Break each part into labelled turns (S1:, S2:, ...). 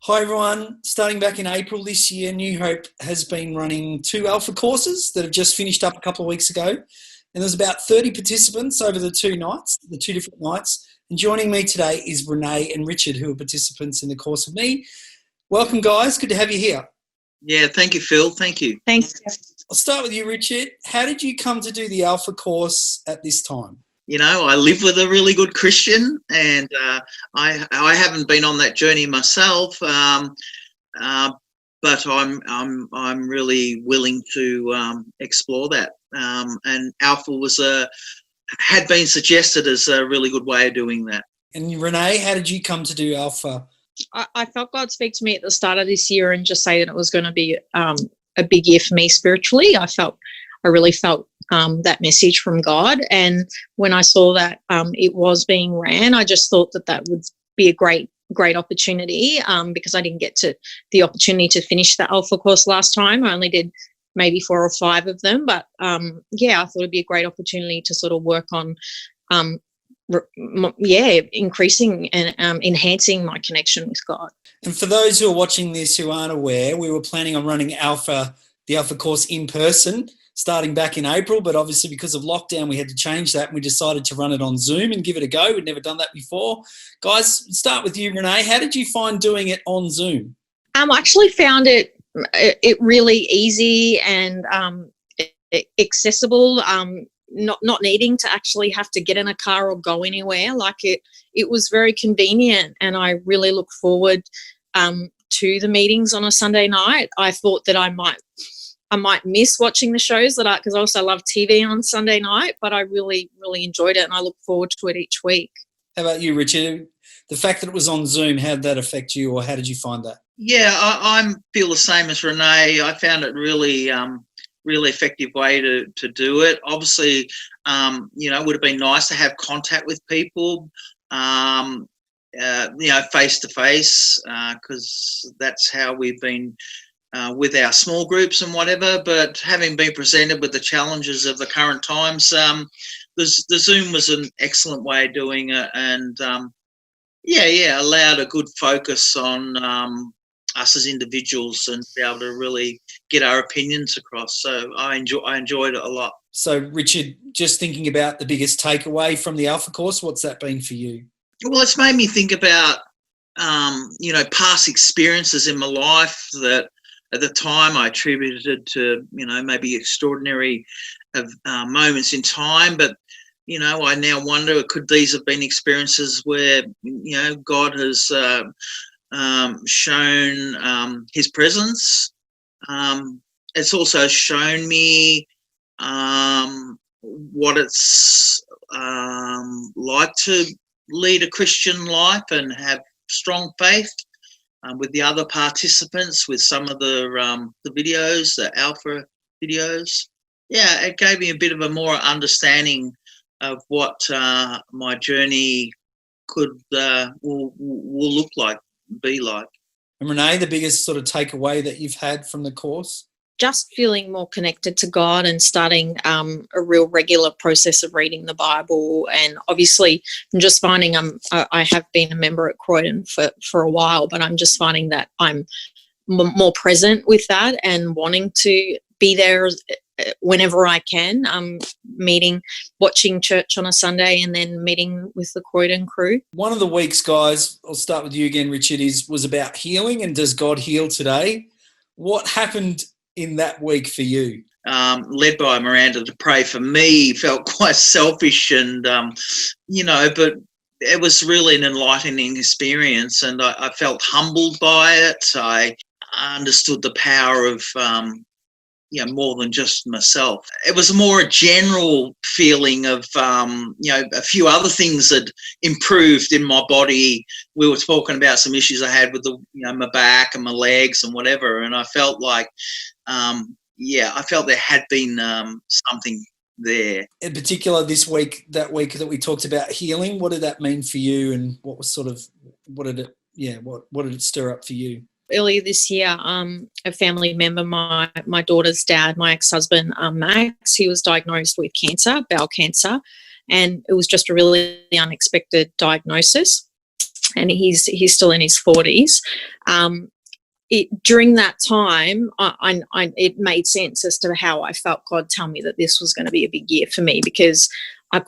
S1: Hi everyone. Starting back in April this year, NewHope has been running 2 Alpha courses that have just finished up a couple of weeks ago. And there's about 30 participants over the 2 different nights. And joining me today is Renee and Richard, who are participants in the course with me. Welcome, guys. Good to have you here.
S2: Yeah, thank you, Phil. Thank you.
S3: Thanks.
S1: I'll start with you, Richard. How did you come to do the Alpha course at this time?
S2: You know, I live with a really good Christian, and I haven't been on that journey myself, but I'm really willing to explore that. And Alpha had been suggested as a really good way of doing that.
S1: And Renee, how did you come to do Alpha?
S3: I felt God speak to me at the start of this year and just say that it was going to be a big year for me spiritually. I really felt that message from God. And when I saw that it was being ran, I just thought that would be a great opportunity because I didn't get the opportunity to finish the Alpha course last time. I only did maybe 4 or 5 of them. But, I thought it'd be a great opportunity to sort of work on, increasing and enhancing my connection with God.
S1: And for those who are watching this who aren't aware, we were planning on running the Alpha course in person starting back in April, but obviously because of lockdown we had to change that and we decided to run it on Zoom and give it a go. We'd never done that before. Guys, start with you, Renee. How did you find doing it on Zoom?
S3: I actually found it really easy and accessible, not needing to actually have to get in a car or go anywhere. Like it was very convenient, and I really look forward to the meetings on a Sunday night. I thought that I might miss watching the shows because I also love TV on Sunday night, but I really, really enjoyed it and I look forward to it each week.
S1: How about you, Richard? The fact that it was on Zoom, how did that affect you, or how did you find that?
S2: Yeah, I feel the same as Renee. I found it really effective way to do it. Obviously, it would have been nice to have contact with people, face to face, because that's how we've been with our small groups and whatever. But having been presented with the challenges of the current times, the Zoom was an excellent way of doing it, and allowed a good focus on us as individuals and be able to really get our opinions across. So I enjoyed it a lot.
S1: So Richard, just thinking about the biggest takeaway from the Alpha course, what's that been for you?
S2: Well, it's made me think about past experiences in my life that at the time I attributed to maybe extraordinary moments in time, but I now wonder, could these have been experiences where God has shown his presence. It's also shown me what it's like to lead a Christian life and have strong faith with the other participants, with some of the videos, the Alpha videos. Yeah, it gave me a bit of a more understanding of what my journey will look like. Be like.
S1: And Renee, the biggest sort of takeaway that you've had from the course?
S3: Just feeling more connected to God and starting a real regular process of reading the Bible. And obviously I'm just finding I have been a member at Croydon for a while, but I'm just finding that I'm more present with that and wanting to be there whenever I can, watching church on a Sunday and then meeting with the Croydon crew.
S1: One of the weeks, guys, I'll start with you again, Richard, was about healing and does God heal today? What happened in that week for you?
S2: Led by Miranda to pray for me, felt quite selfish and, but it was really an enlightening experience, and I felt humbled by it. I understood the power of more than just myself. It was more a general feeling of, a few other things had improved in my body. We were talking about some issues I had with my back and my legs and whatever, and I felt like, I felt there had been something there.
S1: In particular, that week that we talked about healing, what did that mean for you, and what was what did it stir up for you?
S3: Earlier this year, a family member, my daughter's dad, my ex-husband, Max, he was diagnosed with cancer, bowel cancer, and it was just a really unexpected diagnosis. and he's still in his 40s. During that time, it made sense as to how I felt God tell me that this was going to be a big year for me, because I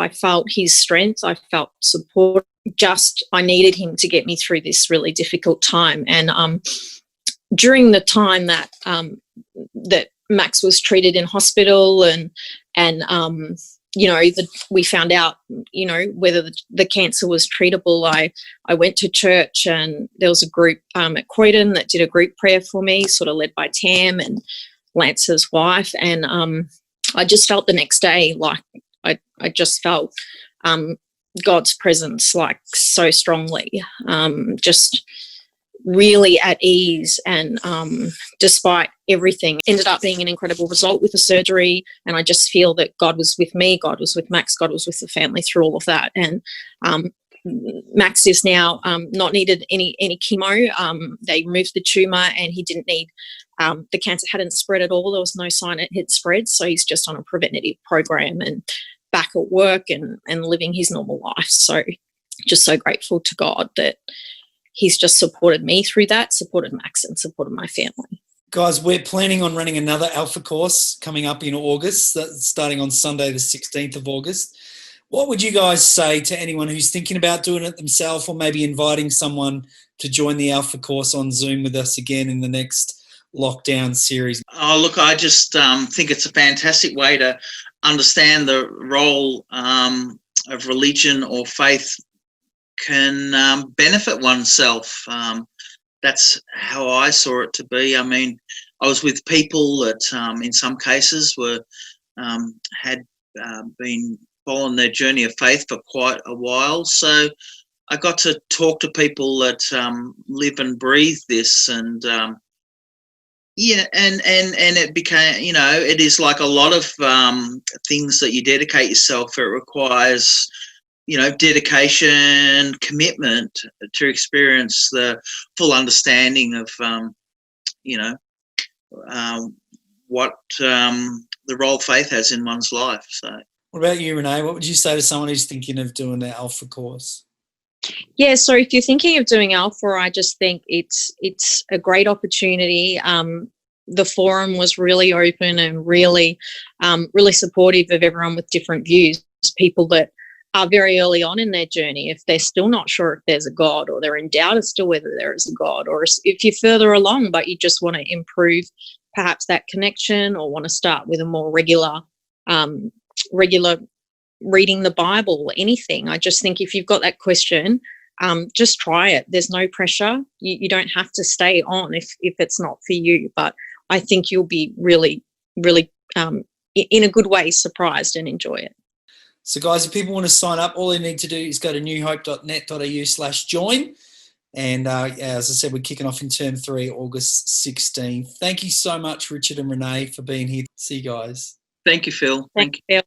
S3: felt his strength. I felt support. I needed him to get me through this really difficult time. And during the time that that Max was treated in hospital, and we found out, whether the cancer was treatable, I went to church, and there was a group at Croydon that did a group prayer for me, sort of led by Tam and Lance's wife. And I just felt the next day, like I just felt God's presence, like, so strongly, just really at ease. And despite everything, ended up being an incredible result with the surgery. And I just feel that God was with me, God was with Max, God was with the family through all of that. And Max is now not needed any chemo. They removed the tumour, and he didn't need, the cancer hadn't spread at all. There was no sign it had spread. So he's just on a preventative program and back at work and living his normal life. So just so grateful to God that he's just supported me through that, supported Max, and supported my family.
S1: Guys, we're planning on running another Alpha course coming up in August, starting on Sunday the 16th of August. What would you guys say to anyone who's thinking about doing it themselves, or maybe inviting someone to join the Alpha course on Zoom with us again in the next lockdown series?
S2: Oh, look, I just think it's a fantastic way to understand the role of religion or faith can benefit oneself. That's how I saw it to be. I mean, I was with people that in some cases had been following their journey of faith for quite a while. So I got to talk to people that live and breathe this, and and it became, it is like a lot of things that you dedicate yourself. It requires, dedication, commitment to experience the full understanding of, what the role faith has in one's life. So,
S1: what about you, Renee? What would you say to someone who's thinking of doing the Alpha course?
S3: Yeah, so if you're thinking of doing Alpha, I just think it's a great opportunity. The forum was really open and really supportive of everyone with different views, people that are very early on in their journey. If they're still not sure if there's a God, or they're in doubt as to whether there is a God, or if you're further along but you just want to improve perhaps that connection, or want to start with a more regular reading the Bible, anything. I just think if you've got that question, just try it. There's no pressure. You don't have to stay on if it's not for you, but I think you'll be really, really in a good way surprised and enjoy it.
S1: So, guys, if people want to sign up, all they need to do is go to newhope.net.au/join. And as I said, we're kicking off in term 3, August 16th. Thank you so much, Richard and Renee, for being here. See you guys.
S2: Thank you, Phil.
S3: Thank you, Phil.